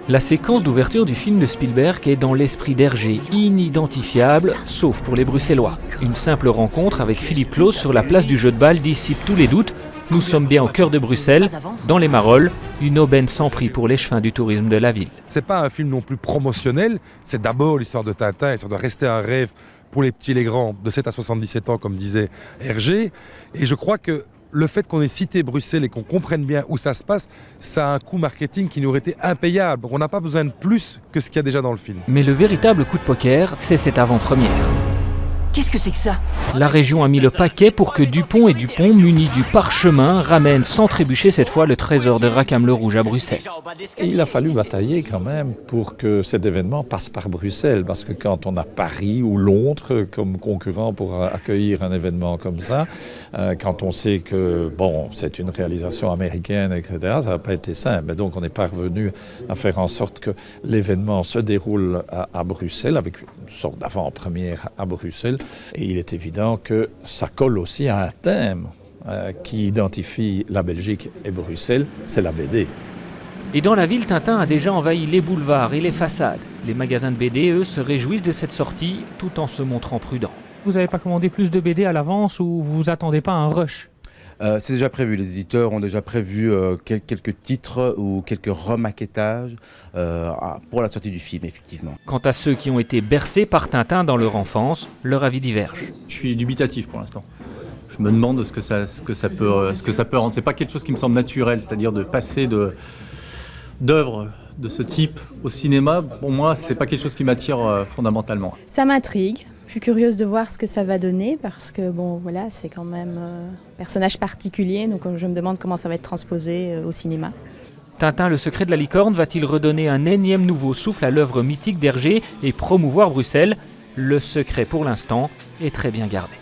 La séquence d'ouverture du film de Spielberg est dans l'esprit d'Hergé, inidentifiable, sauf pour les Bruxellois. Une simple rencontre avec Philippe Claus sur la place du jeu de balle dissipe tous les doutes. Nous sommes bien au cœur de Bruxelles, dans les Marolles, une aubaine sans prix pour l'échevin du tourisme de la ville. C'est pas un film non plus promotionnel, c'est d'abord l'histoire de Tintin, et ça doit rester un rêve pour les petits et les grands, de 7 à 77 ans, comme disait Hergé. Et je crois que le fait qu'on ait cité Bruxelles et qu'on comprenne bien où ça se passe, ça a un coût marketing qui nous aurait été impayable. On n'a pas besoin de plus que ce qu'il y a déjà dans le film. Mais le véritable coup de poker, c'est cette avant-première. Qu'est-ce que c'est que ça? La région a mis le paquet pour que Dupont et Dupont, munis du parchemin, ramènent sans trébucher cette fois le trésor de Rackham-le-Rouge à Bruxelles. Et il a fallu batailler quand même pour que cet événement passe par Bruxelles, parce que quand on a Paris ou Londres comme concurrent pour accueillir un événement comme ça, quand on sait que bon, c'est une réalisation américaine, etc., ça n'a pas été simple. Et donc on est parvenu à faire en sorte que l'événement se déroule à Bruxelles, avec une sorte d'avant-première à Bruxelles. Et il est évident que ça colle aussi à un thème qui identifie la Belgique et Bruxelles, c'est la BD. Et dans la ville, Tintin a déjà envahi les boulevards et les façades. Les magasins de BD, eux, se réjouissent de cette sortie tout en se montrant prudents. Vous n'avez pas commandé plus de BD à l'avance ou vous vous attendez pas à un rush? C'est déjà prévu, les éditeurs ont déjà prévu quelques titres ou quelques remaquettages pour la sortie du film, effectivement. Quant à ceux qui ont été bercés par Tintin dans leur enfance, leur avis diverge. Je suis dubitatif pour l'instant. Je me demande ce que ça peut rendre. C'est pas quelque chose qui me semble naturel, c'est-à-dire de passer d'œuvres de ce type au cinéma. Pour moi, c'est pas quelque chose qui m'attire fondamentalement. Ça m'intrigue. Je suis curieuse de voir ce que ça va donner parce que bon, voilà, c'est quand même un personnage particulier, donc je me demande comment ça va être transposé au cinéma. Tintin, le secret de la licorne, va-t-il redonner un énième nouveau souffle à l'œuvre mythique d'Hergé et promouvoir Bruxelles? Le secret pour l'instant est très bien gardé.